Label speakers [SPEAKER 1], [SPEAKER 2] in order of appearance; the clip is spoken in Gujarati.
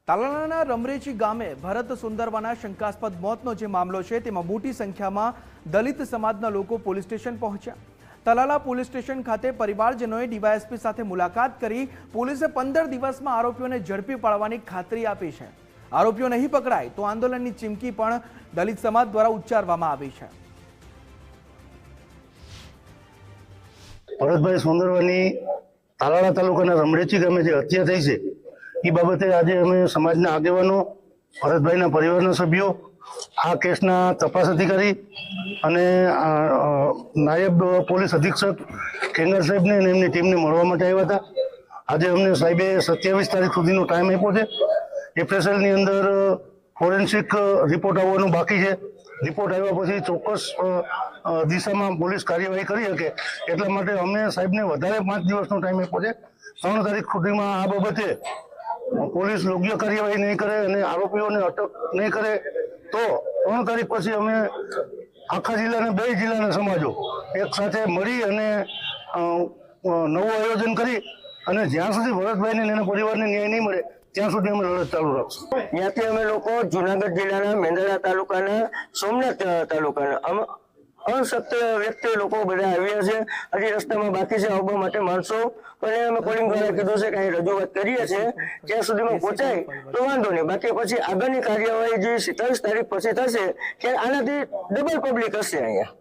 [SPEAKER 1] તાલાલાના રમરેચી ગામે ભરત સુંદરવાના શંકાસ્પદ મોતનો જે મામલો છે તેમાં મોટી સંખ્યામાં દલિત સમાજના લોકો પોલીસ સ્ટેશન પહોંચ્યા। તલાલા પોલીસ સ્ટેશન ખાતે પરિવારજનોએ ડીવાયએસપી સાથે મુલાકાત કરી પોલીસે 15 દિવસમાં આરોપીઓને ઝડપી પાડવાની ખાતરી આપી છે। આરોપીઓ નહીં પકડાય તો આંદોલનની ચીમકી પણ દલિત સમાજ દ્વારા ઉચ્ચારવામાં આવી છે।
[SPEAKER 2] ભરતભાઈ સુંદરવાની તાલાળા તાલુકાના રમરેચી ગામે જે હત્યા થઈ છે એ બાબતે આજે અમે સમાજના આગેવાનો, ભરતભાઈના પરિવારના સભ્યો, આ કેસના તપાસ અધિકારી અને નાયબ પોલીસ અધિક્ષક કેંગર સાહેબને અને એમની ટીમને મળવા માટે આવ્યા હતા। આજે અમને સાહેબે 27 તારીખ સુધીનો ટાઈમ આપ્યો છે। એફએસએલની અંદર ફોરેન્સિક રિપોર્ટ આવવાનો બાકી છે। રિપોર્ટ આવ્યા પછી ચોક્કસ દિશામાં પોલીસ કાર્યવાહી કરી શકે એટલા માટે અમે સાહેબને વધારે 5 દિવસનો ટાઈમ આપ્યો છે। 3 તારીખ સુધીમાં આ બાબતે પોલીસ યોગ્ય કાર્યવાહી નહીં કરે અને આરોપીઓને અટક નહીં કરે તો 3 તારીખ પછી અમે આખા જિલ્લાના 2 જિલ્લાના સમાજો એક સાથે મળી અને નવું આયોજન કરી અને જ્યાં સુધી ભરતભાઈને અને એના પરિવારને ન્યાય નહીં મળે ત્યાં સુધી અમે લડત ચાલુ રાખશું।
[SPEAKER 3] ત્યાંથી અમે લોકો જુનાગઢ જિલ્લાના મેંદરડા તાલુકાના સોમનાથ તાલુકાના અશક્ત વ્યક્તિ લોકો બધા આવ્યા છે। હજી રસ્તામાં બાકી છે આવવા માટે માણસો, પણ અમે કોલિંગ દ્વારા કીધું છે કે અહીં રજૂઆત કરીએ છીએ ત્યાં સુધીમાં પહોંચાય તો વાંધો નહીં, બાકી પછી આગળની કાર્યવાહી જે 27 તારીખ પછી થશે કે આનાથી ડબલ પબ્લિક હશે અહીંયા।